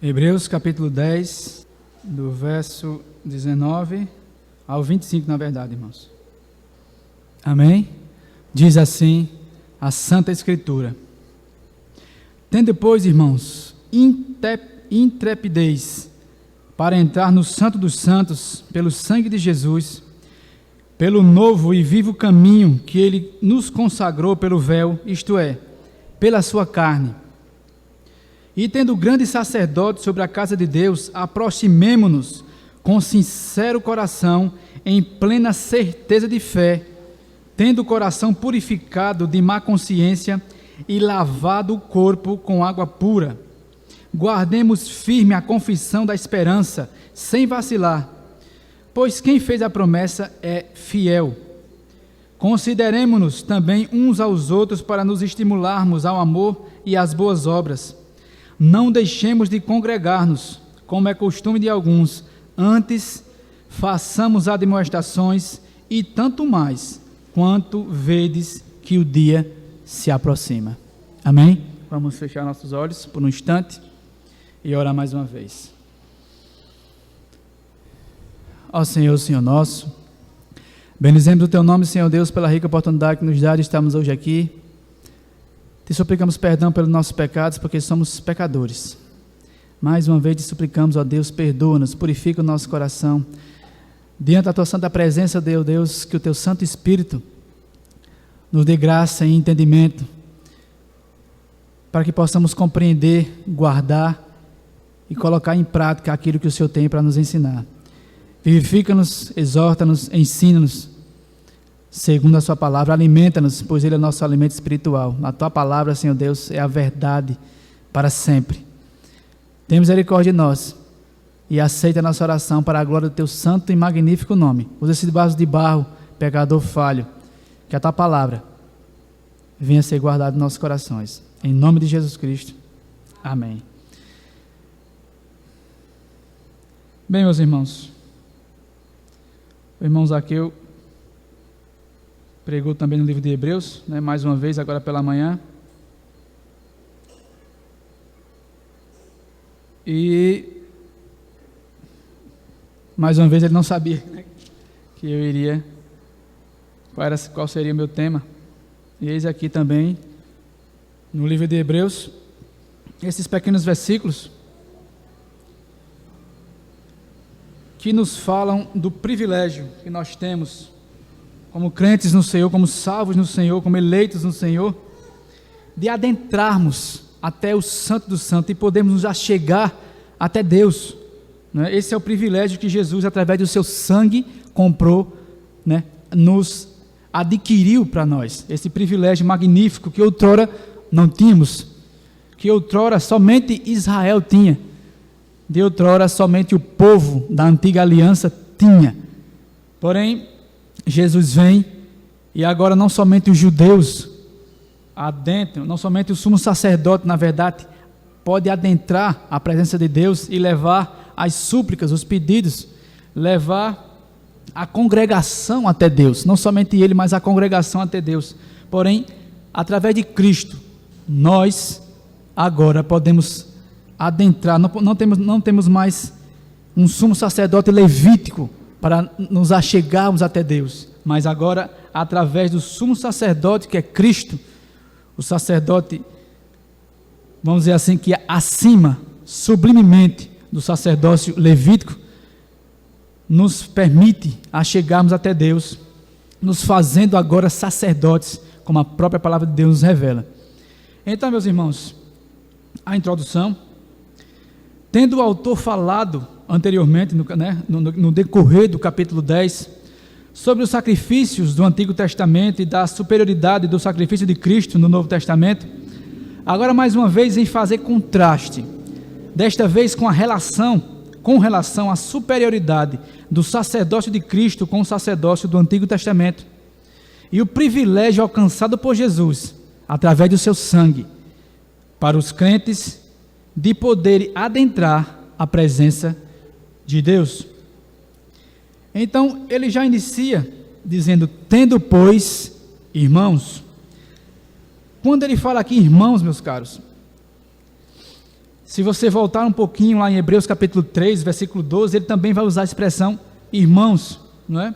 Hebreus capítulo 10, do verso 19 ao 25, na verdade, irmãos. Amém? Diz assim a Santa Escritura: tende, pois, irmãos, intrepidez para entrar no Santo dos Santos pelo sangue de Jesus, pelo novo e vivo caminho que Ele nos consagrou pelo véu, isto é, pela sua carne. E tendo grande sacerdote sobre a casa de Deus, aproximemo-nos com sincero coração, em plena certeza de fé, tendo o coração purificado de má consciência e lavado o corpo com água pura. Guardemos firme a confissão da esperança, sem vacilar, pois quem fez a promessa é fiel. Consideremo-nos também uns aos outros para nos estimularmos ao amor e às boas obras. Não deixemos de congregar-nos, como é costume de alguns, antes façamos admoestações, e tanto mais, quanto vedes que o dia se aproxima. Amém? Vamos fechar nossos olhos por um instante e orar mais uma vez. Ó Senhor, Senhor nosso, bendizemos o Teu nome, Senhor Deus, pela rica oportunidade que nos dá de estarmos hoje aqui. Te suplicamos perdão pelos nossos pecados, porque somos pecadores. Mais uma vez te suplicamos, ó Deus, perdoa-nos, purifica o nosso coração. Diante da Tua santa presença, Deus, que o Teu Santo Espírito nos dê graça e entendimento, para que possamos compreender, guardar e colocar em prática aquilo que o Senhor tem para nos ensinar. Vivifica-nos, exorta-nos, ensina-nos, segundo a Sua palavra, alimenta-nos, pois Ele é nosso alimento espiritual. A Tua palavra, Senhor Deus, é a verdade para sempre. Tem misericórdia de nós e aceita a nossa oração para a glória do Teu santo e magnífico nome. Usa esse vaso de barro, pecador falho, que a Tua palavra venha ser guardada em nossos corações. Em nome de Jesus Cristo. Amém. Bem, meus irmãos, o irmão Zaqueu pregou também no livro de Hebreus, mais uma vez, agora pela manhã. E mais uma vez ele não sabia que eu iria, qual seria o meu tema. E eis aqui também, no livro de Hebreus, esses pequenos versículos que nos falam do privilégio que nós temos como crentes no Senhor, como salvos no Senhor, como eleitos no Senhor, de adentrarmos até o Santo do Santo e podermos nos achegar até Deus. Esse é o privilégio que Jesus, através do seu sangue, comprou, nos adquiriu para nós. Esse privilégio magnífico que outrora não tínhamos, que outrora somente Israel tinha, de outrora somente o povo da antiga aliança tinha. Porém, Jesus vem e agora não somente os judeus adentram, não somente o sumo sacerdote, na verdade, pode adentrar a presença de Deus e levar as súplicas, os pedidos, levar a congregação até Deus, não somente ele, mas a congregação até Deus. Porém, através de Cristo, nós agora podemos adentrar, não temos mais um sumo sacerdote levítico para nos achegarmos até Deus, mas agora, através do sumo sacerdote que é Cristo, o sacerdote, vamos dizer assim, que é acima, sublimemente, do sacerdócio levítico, nos permite achegarmos até Deus, nos fazendo agora sacerdotes, como a própria palavra de Deus nos revela. Então, meus irmãos, a introdução, tendo o autor falado anteriormente, no decorrer do capítulo 10, sobre os sacrifícios do Antigo Testamento e da superioridade do sacrifício de Cristo no Novo Testamento, agora mais uma vez em fazer contraste, desta vez com relação à superioridade do sacerdócio de Cristo com o sacerdócio do Antigo Testamento, e o privilégio alcançado por Jesus, através do seu sangue, para os crentes, de poderem adentrar a presença de Deus. Então, ele já inicia dizendo, tendo, pois, irmãos. Quando ele fala aqui, irmãos, meus caros, Se você voltar um pouquinho lá em Hebreus capítulo 3, versículo 12, ele também vai usar a expressão irmãos, não é?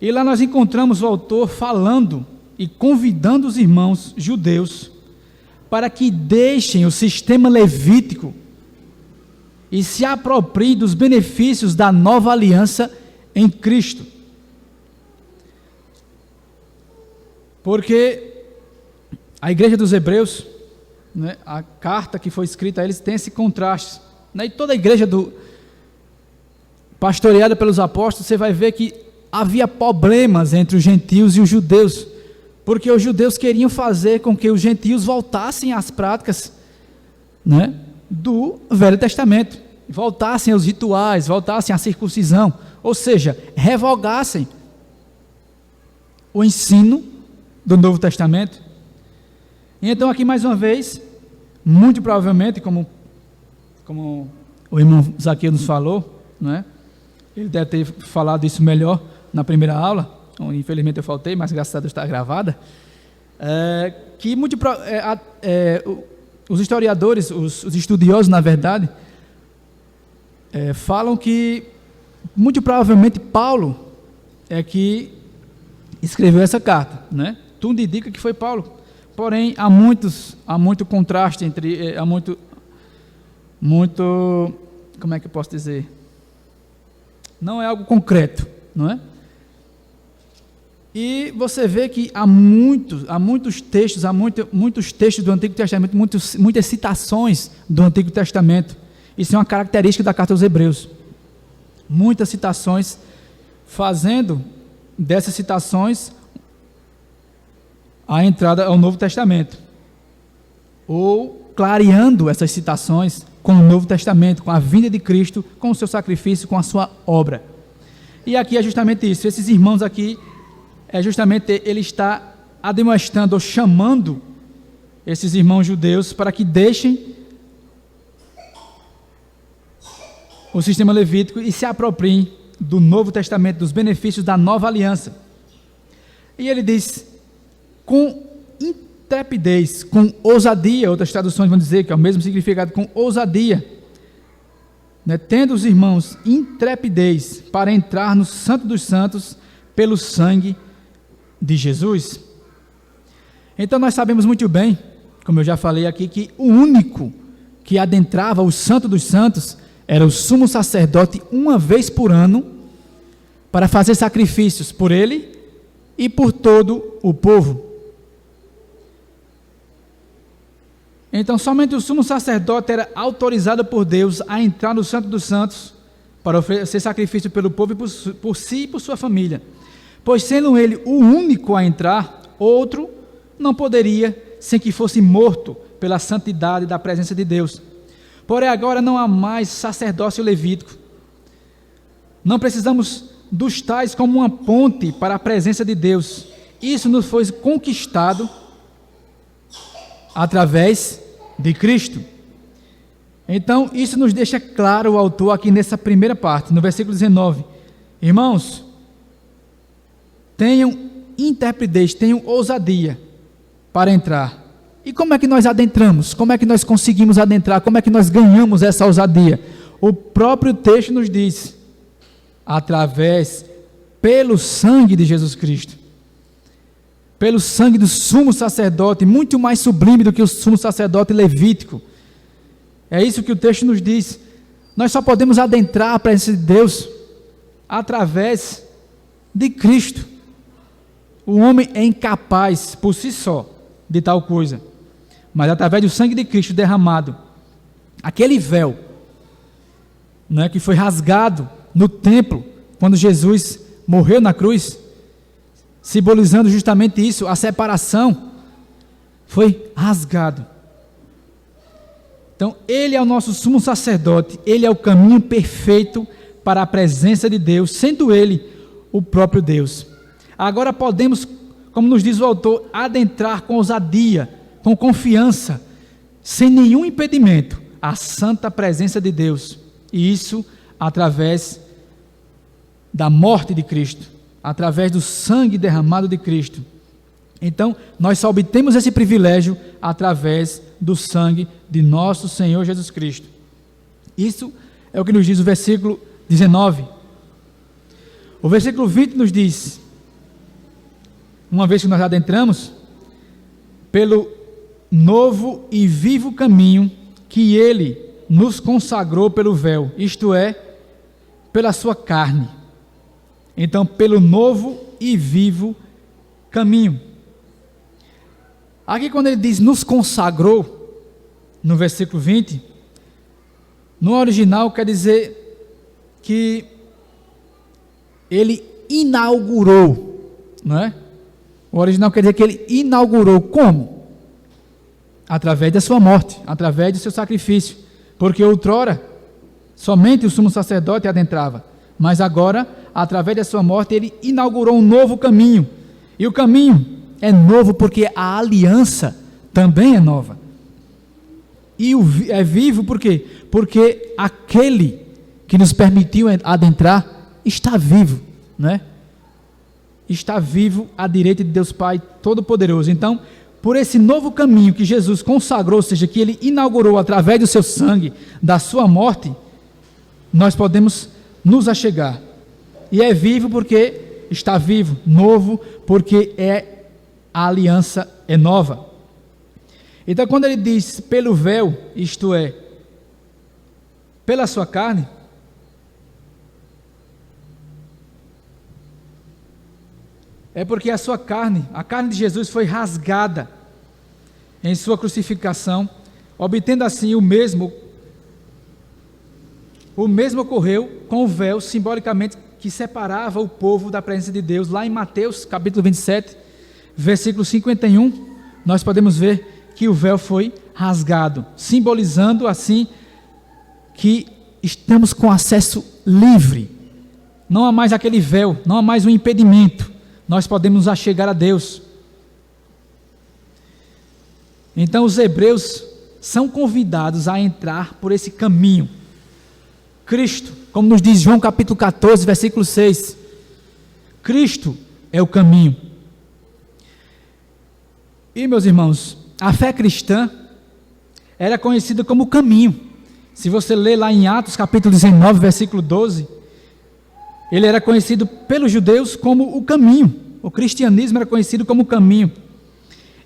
E lá nós encontramos o autor falando e convidando os irmãos judeus para que deixem o sistema levítico e se apropriem dos benefícios da nova aliança em Cristo. Porque a igreja dos Hebreus, né, a carta que foi escrita a eles tem esse contraste, né, e toda a igreja pastoreada pelos apóstolos, você vai ver que havia problemas entre os gentios e os judeus, porque os judeus queriam fazer com que os gentios voltassem às práticas, né, do Velho Testamento, voltassem aos rituais, voltassem à circuncisão, ou seja, revogassem o ensino do Novo Testamento. E então aqui mais uma vez, muito provavelmente, como o irmão Zaqueu nos falou, não é? Ele deve ter falado isso melhor na primeira aula, infelizmente eu faltei, mas graças a Deus está gravada, os historiadores, os estudiosos, na verdade, falam que muito provavelmente Paulo é que escreveu essa carta, né? Tudo indica que foi Paulo. Porém, há muito contraste entre, como é que eu posso dizer? Não é algo concreto, não é? E você vê que há muitos textos do Antigo Testamento, muitas citações do Antigo Testamento. Isso é uma característica da carta aos Hebreus. Muitas citações, fazendo dessas citações a entrada ao Novo Testamento, ou clareando essas citações com o Novo Testamento, com a vinda de Cristo, com o seu sacrifício, com a sua obra. E aqui é justamente isso, esses irmãos aqui, ele está admoestando ou chamando esses irmãos judeus para que deixem o sistema levítico e se apropriem do Novo Testamento, dos benefícios da nova aliança. E ele diz, com intrepidez, com ousadia, outras traduções vão dizer que é o mesmo significado, com ousadia, né, tendo os irmãos intrepidez para entrar no Santo dos Santos pelo sangue de Jesus. Então nós sabemos muito bem, como eu já falei aqui, que o único que adentrava o Santo dos Santos era o sumo sacerdote uma vez por ano para fazer sacrifícios por ele e por todo o povo. Então somente o sumo sacerdote era autorizado por Deus a entrar no Santo dos Santos para oferecer sacrifício pelo povo e por si e por sua família. Pois sendo ele o único a entrar, outro não poderia sem que fosse morto pela santidade da presença de Deus. Porém agora não há mais sacerdócio levítico. Não precisamos dos tais como uma ponte para a presença de Deus. Isso nos foi conquistado através de Cristo. Então isso nos deixa claro o autor aqui nessa primeira parte, no versículo 19. Irmãos, tenham intrepidez, tenham ousadia para entrar. E como é que nós adentramos? Como é que nós conseguimos adentrar? Como é que nós ganhamos essa ousadia? O próprio texto nos diz, pelo sangue de Jesus Cristo, pelo sangue do sumo sacerdote, muito mais sublime do que o sumo sacerdote levítico. É isso que o texto nos diz. Nós só podemos adentrar a presença de Deus através de Cristo. O homem é incapaz por si só de tal coisa, mas através do sangue de Cristo derramado, aquele véu, né, que foi rasgado no templo, quando Jesus morreu na cruz, simbolizando justamente isso, a separação, foi rasgado. Então, ele é o nosso sumo sacerdote, ele é o caminho perfeito para a presença de Deus, sendo ele o próprio Deus. Agora podemos, como nos diz o autor, adentrar com ousadia, com confiança, sem nenhum impedimento, a santa presença de Deus. E isso através da morte de Cristo, através do sangue derramado de Cristo. Então, nós só obtemos esse privilégio através do sangue de nosso Senhor Jesus Cristo. Isso é o que nos diz o versículo 19. O versículo 20 nos diz: uma vez que nós adentramos, pelo novo e vivo caminho que Ele nos consagrou pelo véu, isto é, pela sua carne. Então, pelo novo e vivo caminho. Aqui quando ele diz nos consagrou, no versículo 20, no original quer dizer que ele inaugurou, não é? O original quer dizer que ele inaugurou como? Através da sua morte, através do seu sacrifício, porque outrora somente o sumo sacerdote adentrava, mas agora, através da sua morte, ele inaugurou um novo caminho, e o caminho é novo porque a aliança também é nova. E é vivo por quê? Porque aquele que nos permitiu adentrar está vivo, né? Está vivo à direita de Deus Pai Todo-Poderoso. Então, por esse novo caminho que Jesus consagrou, ou seja, que Ele inaugurou através do seu sangue, da sua morte, nós podemos nos achegar. E é vivo porque está vivo, novo porque a aliança é nova. Então, quando ele diz pelo véu, isto é, pela sua carne, é porque a sua carne, a carne de Jesus foi rasgada em sua crucificação, obtendo assim o mesmo ocorreu com o véu, simbolicamente, que separava o povo da presença de Deus. Lá em Mateus, capítulo 27, versículo 51, nós podemos ver que o véu foi rasgado, simbolizando assim que estamos com acesso livre. Não há mais aquele véu, não há mais um impedimento. Nós podemos nos achegar a Deus. Então os hebreus são convidados a entrar por esse caminho. Cristo, como nos diz João capítulo 14, versículo 6, Cristo é o caminho. E meus irmãos, a fé cristã era conhecida como o caminho. Se você ler lá em Atos capítulo 19, versículo 12, ele era conhecido pelos judeus como o caminho. O cristianismo era conhecido como o caminho.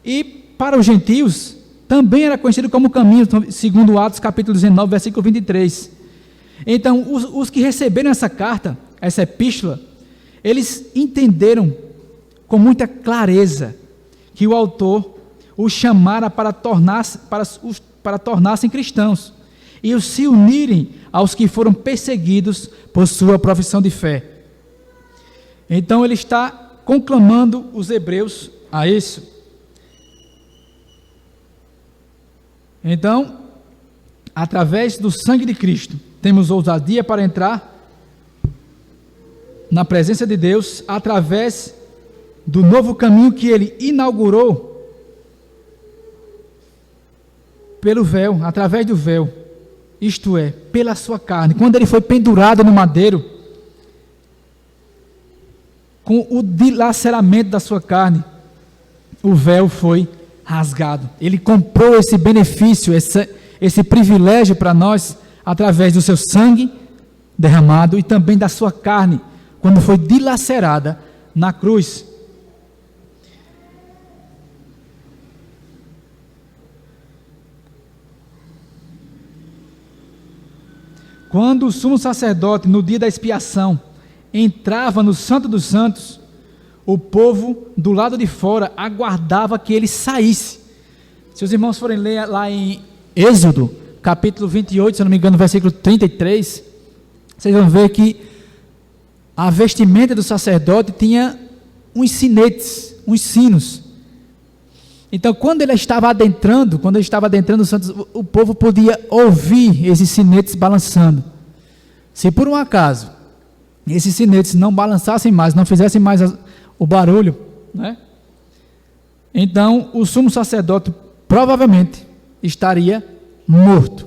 E para os gentios também era conhecido como o caminho, segundo Atos capítulo 19, versículo 23. Então, os que receberam essa carta, essa epístola, eles entenderam com muita clareza que o autor os chamara para tornar-se cristãos e os se unirem aos que foram perseguidos por sua profissão de fé. Então ele está conclamando os hebreus a isso. Então, através do sangue de Cristo, temos ousadia para entrar na presença de Deus, através do novo caminho que Ele inaugurou pelo véu, através do véu, isto é, pela sua carne. Quando Ele foi pendurado no madeiro, com o dilaceramento da sua carne, o véu foi rasgado. Ele comprou esse benefício, esse privilégio para nós, através do seu sangue derramado e também da sua carne, quando foi dilacerada na cruz. Quando o sumo sacerdote, no dia da expiação, entrava no Santo dos Santos, o povo do lado de fora aguardava que ele saísse. Se os irmãos forem ler lá em Êxodo, capítulo 28, se eu não me engano, versículo 33, vocês vão ver que a vestimenta do sacerdote tinha uns sinetes, uns sinos. Então, quando ele estava adentrando o Santos, o povo podia ouvir esses sinetes balançando. Se por um acaso esses sinetes não balançassem mais, não fizessem mais o barulho, né? Então o sumo sacerdote provavelmente estaria morto,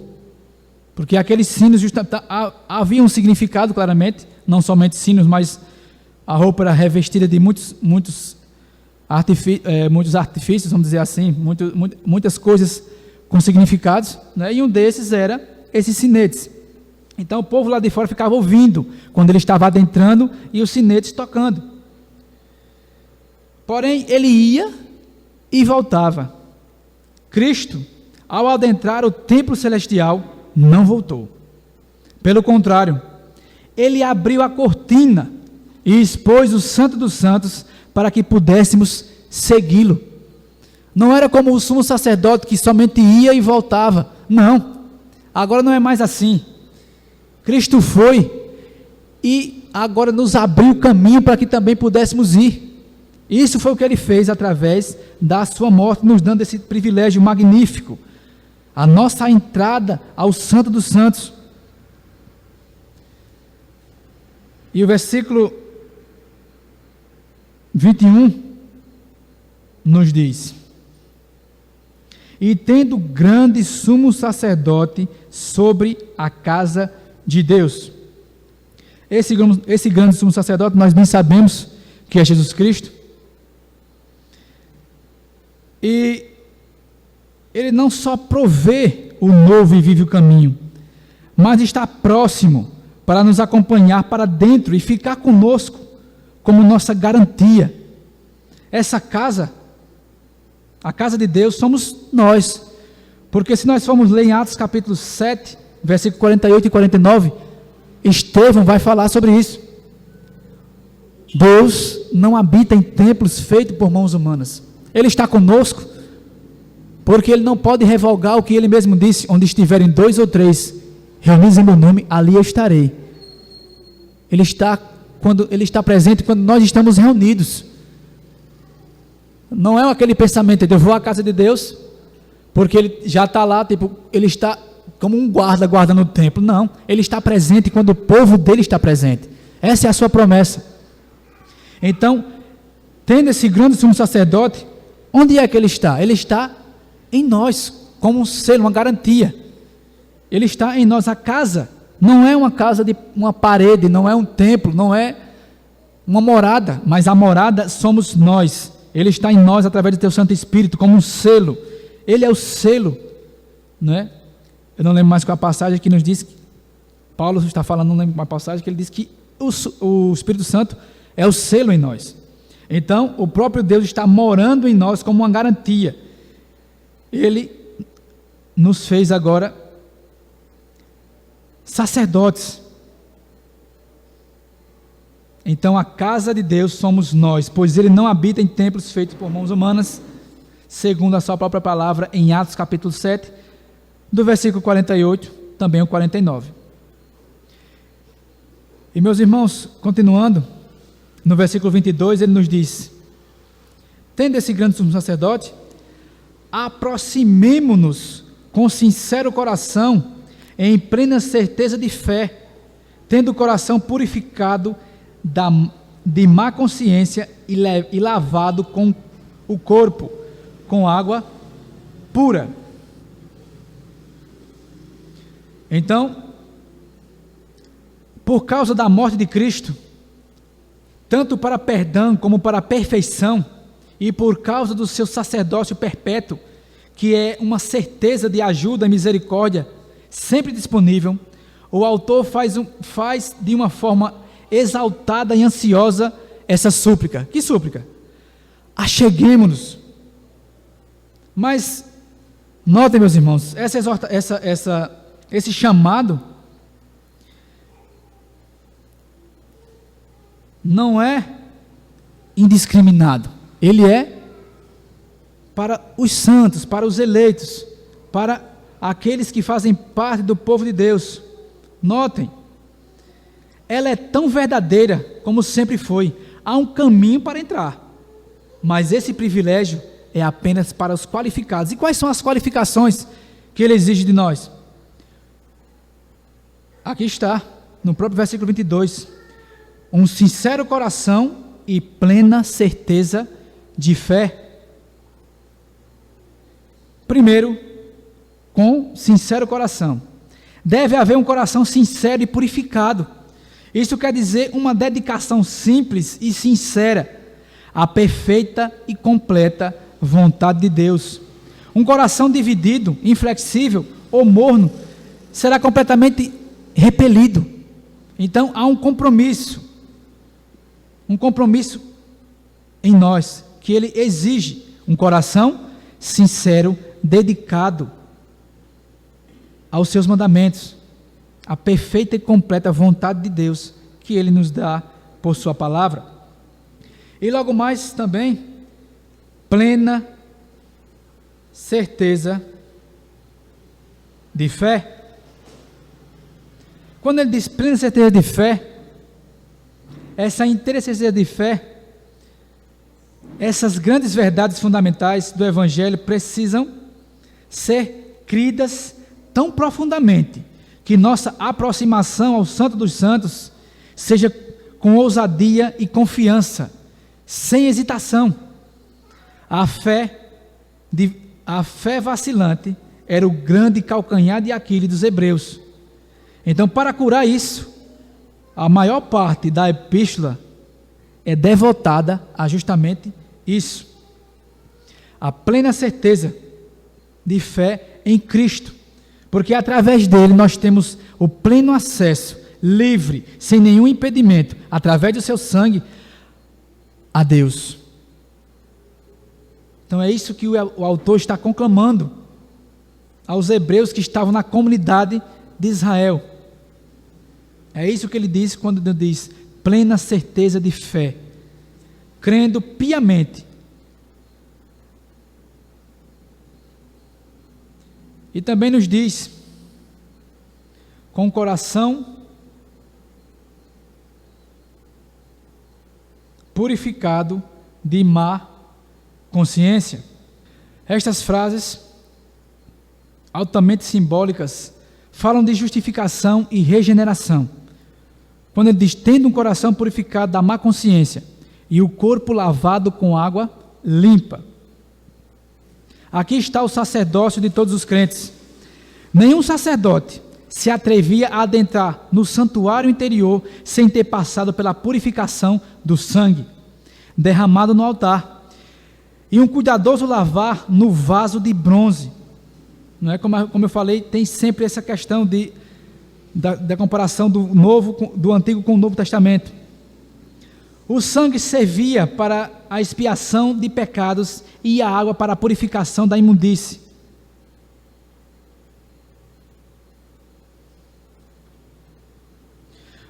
porque aqueles sinos havia um significado claramente, não somente sinos, mas a roupa era revestida de muitos muitos artifícios, vamos dizer assim, muitas coisas com significados, né? E um desses era esses sinetes. Então o povo lá de fora ficava ouvindo quando ele estava adentrando e os sinetes tocando. Porém, ele ia e voltava. Cristo, ao adentrar o templo celestial, não voltou. Pelo contrário, ele abriu a cortina e expôs o Santo dos Santos para que pudéssemos segui-lo. Não era como o sumo sacerdote que somente ia e voltava. Não, agora não é mais assim. Cristo foi e agora nos abriu o caminho para que também pudéssemos ir. Isso foi o que ele fez através da sua morte, nos dando esse privilégio magnífico. A nossa entrada ao Santo dos Santos. E o versículo 21 nos diz: e tendo grande sumo sacerdote sobre a casa de Deus. Esse grande sumo sacerdote, nós bem sabemos que é Jesus Cristo. E ele não só provê o novo e vivo caminho, mas está próximo para nos acompanhar para dentro e ficar conosco como nossa garantia. Essa casa, a casa de Deus, somos nós. Porque se nós formos ler em Atos capítulo 7, versículo 48 e 49, Estevão vai falar sobre isso. Deus não habita em templos feitos por mãos humanas. Ele está conosco, porque Ele não pode revogar o que Ele mesmo disse: onde estiverem 2 ou 3 reunidos em meu nome, ali eu estarei. Ele está presente quando nós estamos reunidos. Não é aquele pensamento de eu vou à casa de Deus, porque Ele já está lá, Ele está como um guarda guardando o templo. Não, Ele está presente quando o povo dele está presente. Essa é a sua promessa. Então, tendo esse grande sumo sacerdote, onde é que ele está? Ele está em nós, como um selo, uma garantia. Ele está em nós. A casa não é uma casa de uma parede, não é um templo, não é uma morada, mas a morada somos nós. Ele está em nós através do teu Santo Espírito, como um selo. Ele é o selo, não é? Eu não lembro mais qual a passagem que nos diz, Paulo está falando, não lembro uma passagem que ele diz que o Espírito Santo é o selo em nós. Então, o próprio Deus está morando em nós como uma garantia. Ele nos fez agora sacerdotes. Então, a casa de Deus somos nós, pois Ele não habita em templos feitos por mãos humanas, segundo a sua própria palavra, em Atos capítulo 7, do versículo 48, também o 49. E meus irmãos, continuando, no versículo 22, ele nos diz: tendo esse grande sumo sacerdote, aproximemo-nos com sincero coração, em plena certeza de fé, tendo o coração purificado de má consciência e lavado com o corpo com água pura. Então, por causa da morte de Cristo, tanto para perdão como para perfeição, e por causa do seu sacerdócio perpétuo, que é uma certeza de ajuda e misericórdia, sempre disponível, o autor faz de uma forma exaltada e ansiosa essa súplica. Que súplica? Acheguemo-nos. Mas, notem, meus irmãos, esse chamado não é indiscriminado. Ele é para os santos, para os eleitos, para aqueles que fazem parte do povo de Deus. Notem, ela é tão verdadeira como sempre foi. Há um caminho para entrar, mas esse privilégio é apenas para os qualificados. E quais são as qualificações que ele exige de nós? Aqui está, no próprio versículo 22. Um sincero coração e plena certeza de fé. Primeiro, com sincero coração. Deve haver um coração sincero e purificado. Isso quer dizer uma dedicação simples e sincera, a perfeita e completa vontade de Deus. Um coração dividido, inflexível ou morno será completamente repelido. Então há um compromisso em nós, que ele exige um coração sincero, dedicado aos seus mandamentos, a perfeita e completa vontade de Deus que ele nos dá por sua palavra. E logo mais também, plena certeza de fé. Quando ele diz plena certeza de fé, essa inteira certeza de fé, essas grandes verdades fundamentais do Evangelho precisam ser cridas tão profundamente que nossa aproximação ao Santo dos Santos seja com ousadia e confiança, sem hesitação. A fé vacilante era o grande calcanhar de Aquiles dos hebreus. Então, para curar isso, a maior parte da epístola é devotada a justamente isso. A plena certeza de fé em Cristo, porque através dele nós temos o pleno acesso, livre, sem nenhum impedimento, através do seu sangue, a Deus. Então é isso que o autor está conclamando aos hebreus que estavam na comunidade de Israel. É isso que ele diz quando diz plena certeza de fé, crendo piamente. E também nos diz, com o coração purificado de má consciência. Estas frases, altamente simbólicas, falam de justificação e regeneração. Quando ele diz, tendo um coração purificado da má consciência e o corpo lavado com água limpa. Aqui está o sacerdócio de todos os crentes. Nenhum sacerdote se atrevia a adentrar no santuário interior sem ter passado pela purificação do sangue derramado no altar e um cuidadoso lavar no vaso de bronze. Não é como eu falei, tem sempre essa questão da comparação do Antigo com o Novo Testamento. O sangue servia para a expiação de pecados e a água para a purificação da imundície.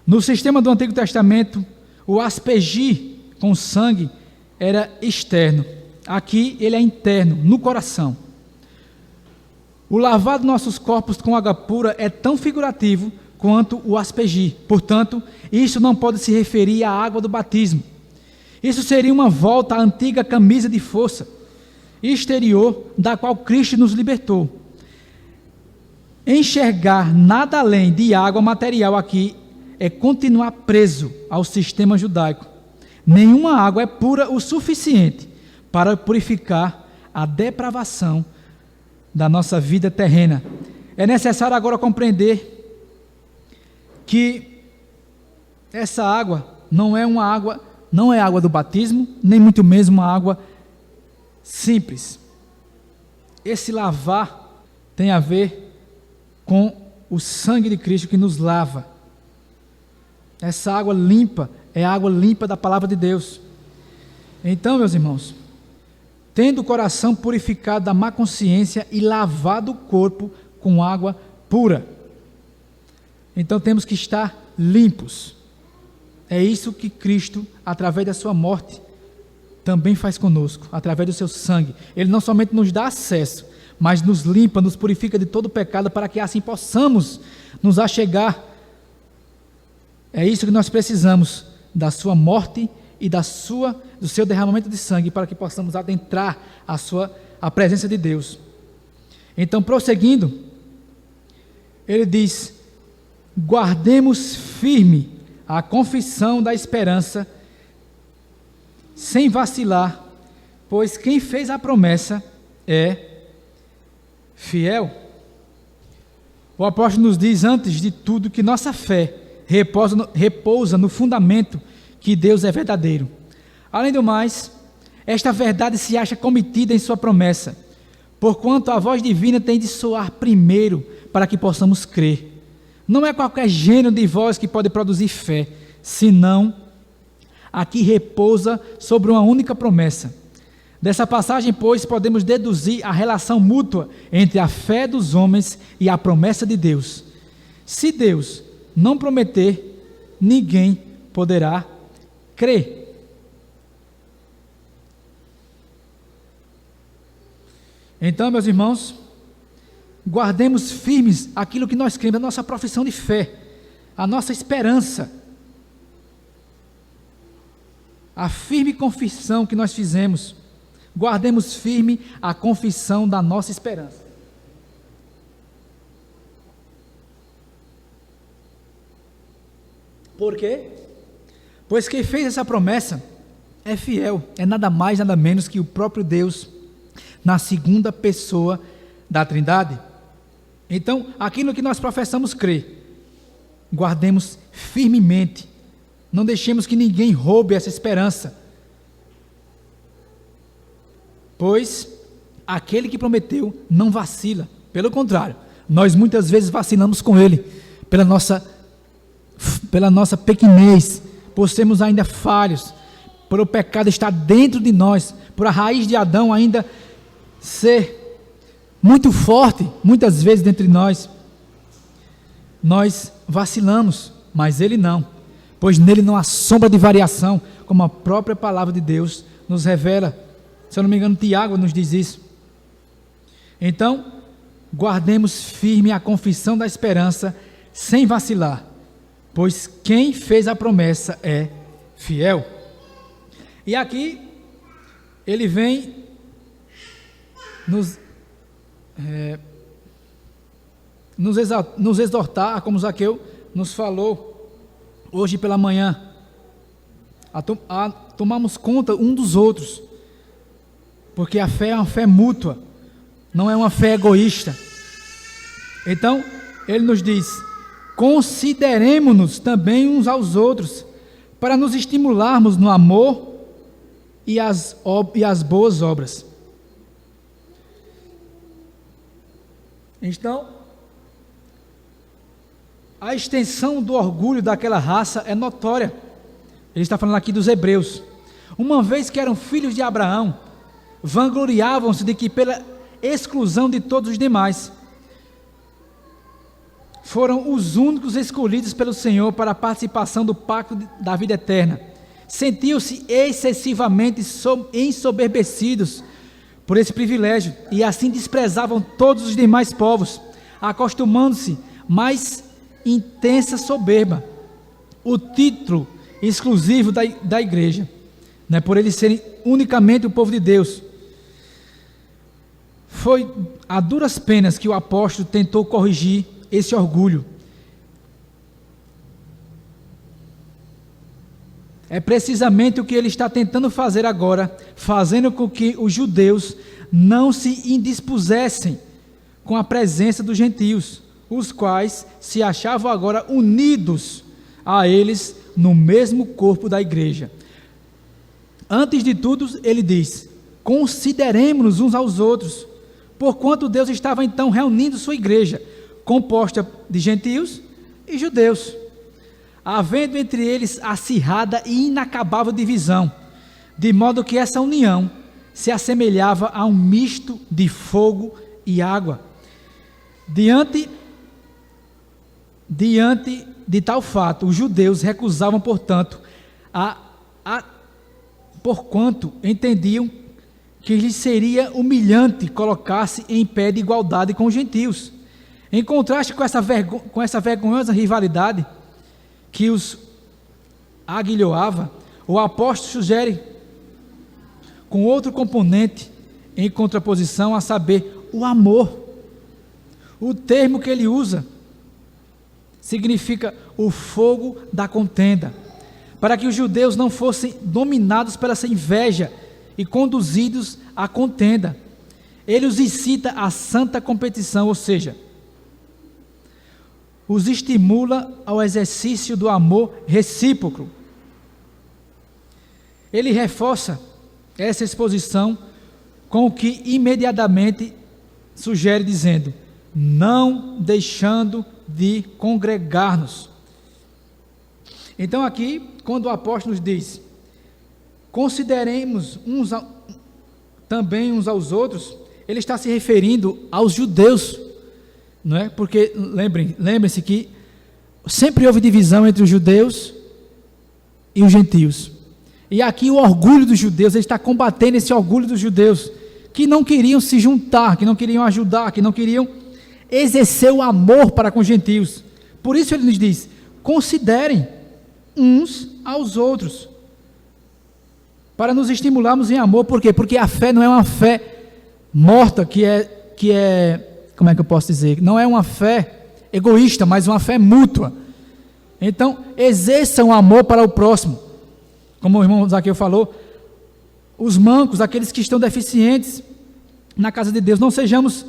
No sistema do Antigo Testamento, o aspergir com sangue era externo. Aqui ele é interno, no coração. O lavar dos nossos corpos com água pura é tão figurativo quanto o aspergir. Portanto, isso não pode se referir à água do batismo. Isso seria uma volta à antiga camisa de força exterior da qual Cristo nos libertou. Enxergar nada além de água material aqui é continuar preso ao sistema judaico. Nenhuma água é pura o suficiente para purificar a depravação da nossa vida terrena. É necessário agora compreender que essa água não é água do batismo, nem muito menos uma água simples. Esse lavar tem a ver com o sangue de Cristo que nos lava. Essa água limpa é a água limpa da palavra de Deus. Então, meus irmãos, tendo o coração purificado da má consciência e lavado o corpo com água pura. Então temos que estar limpos. É isso que Cristo, através da sua morte, também faz conosco, através do seu sangue. Ele não somente nos dá acesso, mas nos limpa, nos purifica de todo pecado, para que assim possamos nos achegar. É isso que nós precisamos, da sua morte e do seu derramamento de sangue, para que possamos adentrar a presença de Deus. Então, prosseguindo, ele diz: guardemos firme a confissão da esperança, sem vacilar, pois quem fez a promessa é fiel. O apóstolo nos diz, antes de tudo, que nossa fé repousa no fundamento que Deus é verdadeiro. Além do mais, esta verdade se acha cometida em sua promessa, porquanto a voz divina tem de soar primeiro para que possamos crer. Não é qualquer gênero de voz que pode produzir fé, senão a que repousa sobre uma única promessa. Dessa passagem, pois, podemos deduzir a relação mútua entre a fé dos homens e a promessa de Deus. Se Deus não prometer, ninguém poderá crer. Então, meus irmãos, guardemos firmes aquilo que nós cremos, a nossa profissão de fé, a nossa esperança, a firme confissão que nós fizemos. Guardemos firme a confissão da nossa esperança. Por quê? Pois quem fez essa promessa é fiel, é nada mais, nada menos que o próprio Deus, na segunda pessoa da Trindade. Então, aquilo que nós professamos crer, guardemos firmemente, não deixemos que ninguém roube essa esperança, pois aquele que prometeu não vacila, pelo contrário, nós muitas vezes vacilamos com ele, pela nossa pequenez, por sermos ainda falhos, por o pecado estar dentro de nós, por a raiz de Adão ainda ser muito forte, muitas vezes dentre nós vacilamos, mas ele não, pois nele não há sombra de variação, como a própria palavra de Deus nos revela. Se eu não me engano, Tiago nos diz isso. Então, guardemos firme a confissão da esperança, sem vacilar, pois quem fez a promessa é fiel. E aqui, ele vem nos exortar, como Zaqueu nos falou hoje pela manhã, a tomarmos conta um dos outros, porque a fé é uma fé mútua, não é uma fé egoísta. Então, ele nos diz: consideremo-nos também uns aos outros, para nos estimularmos no amor e as boas obras. Então, a extensão do orgulho daquela raça é notória. Ele está falando aqui dos hebreus. Uma vez que eram filhos de Abraão, vangloriavam-se de que, pela exclusão de todos os demais, foram os únicos escolhidos pelo Senhor para a participação do pacto da vida eterna. Sentiam-se excessivamente ensoberbecidos por esse privilégio, e assim desprezavam todos os demais povos, acostumando-se mais intensa soberba, o título exclusivo da igreja, né, por eles serem unicamente o povo de Deus. Foi a duras penas que o apóstolo tentou corrigir esse orgulho. É precisamente o que ele está tentando fazer agora, fazendo com que os judeus não se indispusessem com a presença dos gentios, os quais se achavam agora unidos a eles no mesmo corpo da igreja. Antes de tudo, ele diz: consideremos-nos uns aos outros, porquanto Deus estava então reunindo sua igreja, composta de gentios e judeus, havendo entre eles acirrada e inacabável divisão, de modo que essa união se assemelhava a um misto de fogo e água. Diante de tal fato, os judeus recusavam, portanto, porquanto entendiam que lhes seria humilhante colocar-se em pé de igualdade com os gentios. Em contraste com essa vergonhosa rivalidade que os aguilhoava, o apóstolo sugere com outro componente em contraposição, a saber, o amor. O termo que ele usa significa o fogo da contenda, para que os judeus não fossem dominados pela essa inveja e conduzidos à contenda. Ele os incita à santa competição, ou seja, os estimula ao exercício do amor recíproco. ele reforça essa exposição com o que imediatamente sugere, dizendo: não deixando de congregar-nos. Então aqui, quando o apóstolo nos diz: consideremos também uns aos outros, ele está se referindo aos judeus, não é? Porque lembrem-se que sempre houve divisão entre os judeus e os gentios. E aqui o orgulho dos judeus, ele está combatendo esse orgulho dos judeus, que não queriam se juntar, que não queriam ajudar, que não queriam exercer o amor para com os gentios. Por isso ele nos diz: considerem uns aos outros, para nos estimularmos em amor. Por quê? Porque a fé não é uma fé morta, que é, como é que eu posso dizer? Não é uma fé egoísta, mas uma fé mútua. Então, exerçam amor para o próximo. Como o irmão Zaqueu falou, os mancos, aqueles que estão deficientes na casa de Deus, não sejamos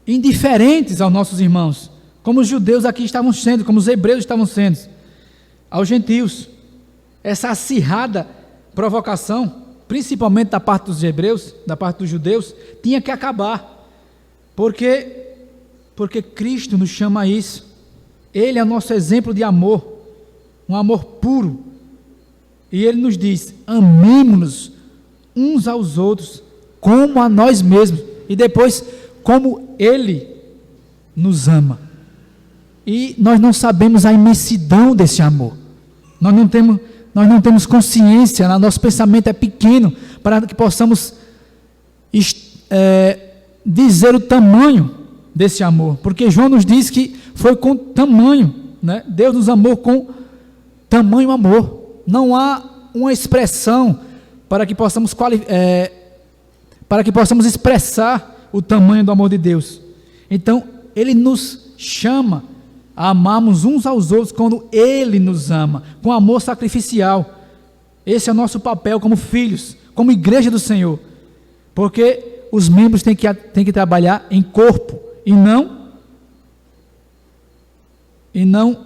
indiferentes aos nossos irmãos, como os judeus aqui estavam sendo, como os hebreus estavam sendo, aos gentios. Essa acirrada provocação, principalmente da parte dos hebreus, da parte dos judeus, tinha que acabar, porque Cristo nos chama a isso. Ele é o nosso exemplo de amor, um amor puro, e ele nos diz: amemo-nos uns aos outros como a nós mesmos, e depois como ele nos ama. E nós não sabemos a imensidão desse amor, nós não temos consciência, nosso pensamento é pequeno para que possamos dizer o tamanho desse amor, porque João nos diz que foi com tamanho, né? Deus nos amou com tamanho amor. Não há uma expressão para que possamos expressar o tamanho do amor de Deus. Então, ele nos chama a amarmos uns aos outros quando ele nos ama, com amor sacrificial. Esse é o nosso papel como filhos, como igreja do Senhor, porque os membros têm que trabalhar em corpo, e não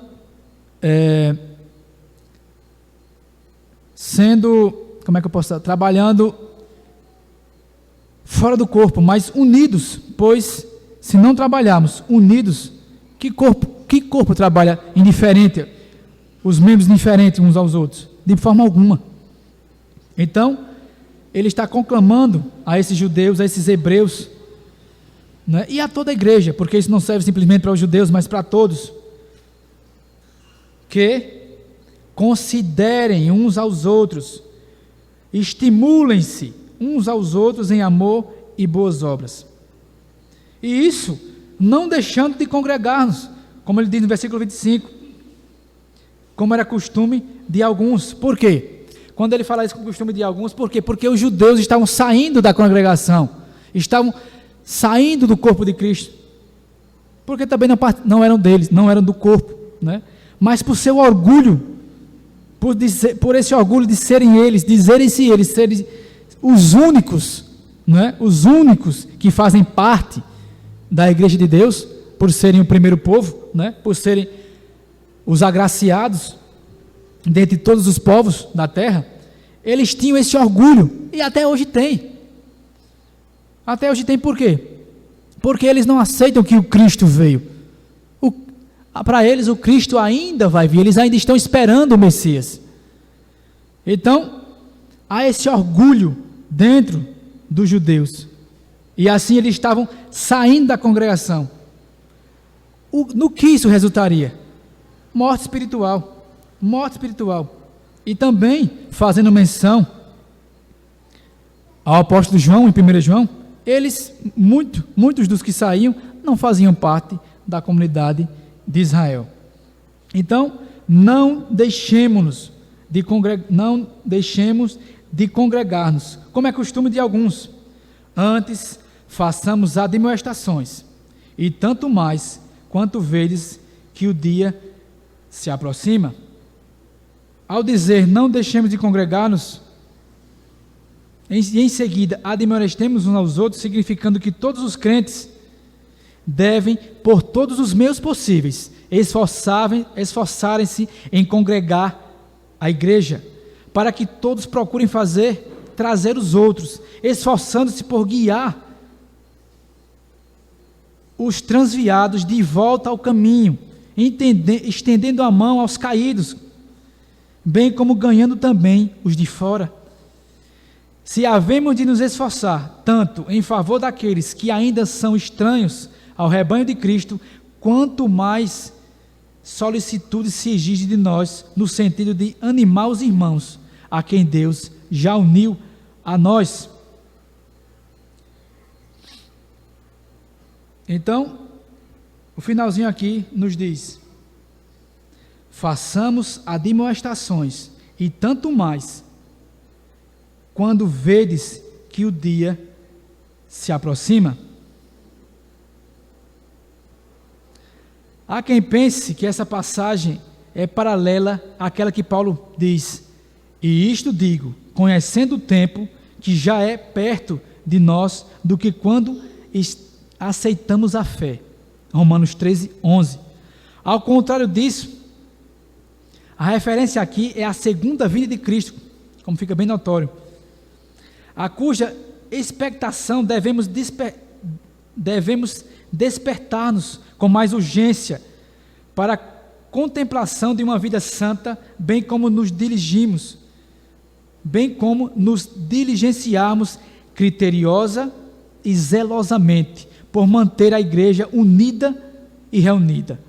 sendo, como é que eu posso dizer, trabalhando fora do corpo, mas unidos, pois se não trabalharmos unidos, que corpo trabalha indiferente, os membros indiferentes uns aos outros? De forma alguma. Então, ele está conclamando a esses judeus, a esses hebreus, né, e a toda a igreja, porque isso não serve simplesmente para os judeus, mas para todos, que considerem uns aos outros, estimulem-se uns aos outros em amor e boas obras. E isso não deixando de congregar-nos, como ele diz no versículo 25, como era costume de alguns. Por quê? Quando ele fala isso com o costume de alguns, por quê? Porque os judeus estavam saindo da congregação, estavam saindo do corpo de Cristo, porque também não eram deles, não eram do corpo, né? Mas por seu orgulho, por esse orgulho de serem eles, dizerem-se eles, serem os únicos, né? Os únicos que fazem parte da igreja de Deus, por serem o primeiro povo, né? Por serem os agraciados dentre todos os povos da terra, eles tinham esse orgulho, e até hoje tem. Até hoje tem. Por quê? Porque eles não aceitam que o Cristo veio. Para eles o Cristo ainda vai vir, eles ainda estão esperando o Messias. Então, há esse orgulho dentro dos judeus, e assim eles estavam saindo da congregação. No que isso resultaria? Morte espiritual. Morte espiritual. E também, fazendo menção ao apóstolo João, em 1 João, muitos dos que saíam não faziam parte da comunidade de Israel. Então, não deixemos de congregar-nos, como é costume de alguns. Antes, façamos admoestações, e tanto mais quanto vedes que o dia se aproxima. Ao dizer não deixemos de congregar-nos, e em seguida admoestemos uns aos outros, significando que todos os crentes devem, por todos os meios possíveis, esforçarem-se em congregar a igreja, para que todos procurem trazer os outros, esforçando-se por guiar os transviados de volta ao caminho, estendendo a mão aos caídos, bem como ganhando também os de fora. Se havemos de nos esforçar tanto em favor daqueles que ainda são estranhos ao rebanho de Cristo, quanto mais solicitude se exige de nós, no sentido de animar os irmãos, a quem Deus já uniu a nós. Então, o finalzinho aqui nos diz: façamos admoestações, e tanto mais, quando vedes que o dia se aproxima. Há quem pense que essa passagem é paralela àquela que Paulo diz: e isto digo, conhecendo o tempo, que já é perto de nós do que quando aceitamos a fé. Romanos 13, 11. Ao contrário disso, a referência aqui é a segunda vinda de Cristo, como fica bem notório, a cuja expectação devemos despertar-nos com mais urgência para a contemplação de uma vida santa, bem como nos diligenciarmos criteriosa e zelosamente por manter a igreja unida e reunida.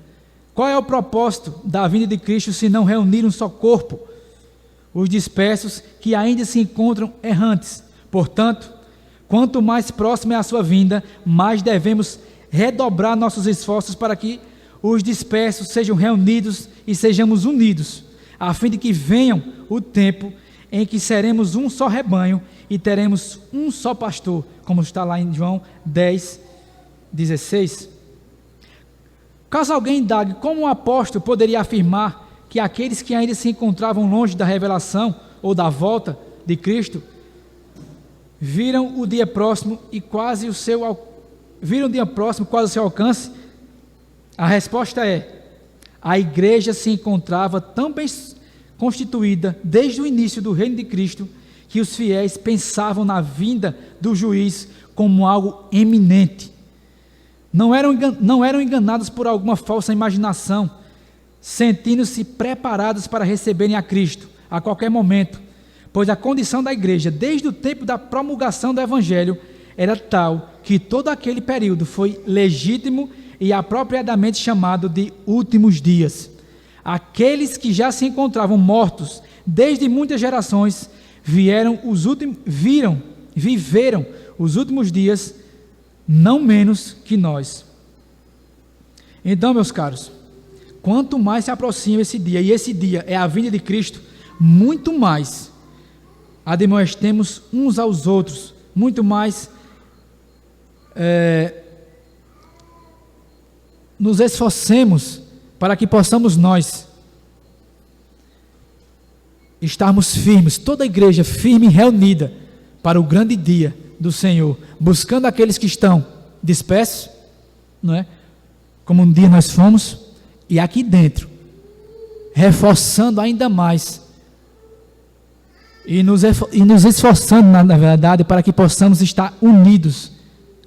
Qual é o propósito da vinda de Cristo se não reunir um só corpo? Os dispersos que ainda se encontram errantes. Portanto, quanto mais próxima é a sua vinda, mais devemos redobrar nossos esforços para que os dispersos sejam reunidos e sejamos unidos, a fim de que venham o tempo em que seremos um só rebanho e teremos um só pastor, como está lá em João 10, 16. Caso alguém indague como o apóstolo poderia afirmar que aqueles que ainda se encontravam longe da revelação ou da volta de Cristo viram o dia próximo quase o seu alcance, a resposta é: a igreja se encontrava tão bem constituída desde o início do reino de Cristo que os fiéis pensavam na vinda do juiz como algo eminente. Não eram enganados por alguma falsa imaginação, sentindo-se preparados para receberem a Cristo a qualquer momento, pois a condição da igreja, desde o tempo da promulgação do Evangelho, era tal que todo aquele período foi legítimo e apropriadamente chamado de últimos dias. Aqueles que já se encontravam mortos desde muitas gerações viveram os últimos dias não menos que nós. Então, meus caros, quanto mais se aproxima esse dia, e esse dia é a vinda de Cristo, muito mais admoestemos uns aos outros, muito mais nos esforcemos para que possamos nós estarmos firmes, toda a igreja firme e reunida para o grande dia do Senhor, buscando aqueles que estão dispersos, não é? Como um dia nós fomos, e aqui dentro, reforçando ainda mais, e nos esforçando, na verdade, para que possamos estar unidos,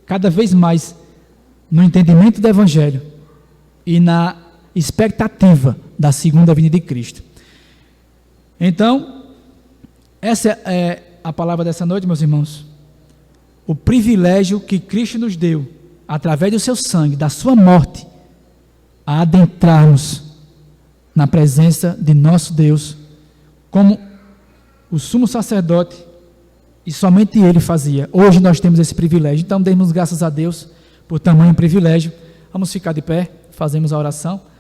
cada vez mais, no entendimento do Evangelho, e na expectativa da segunda vinda de Cristo. Então, essa é a palavra dessa noite, meus irmãos. O privilégio que Cristo nos deu, através do seu sangue, da sua morte, a adentrarmos na presença de nosso Deus, como o sumo sacerdote, e somente ele fazia. Hoje nós temos esse privilégio, então demos graças a Deus por tamanho privilégio. Vamos ficar de pé, fazemos a oração.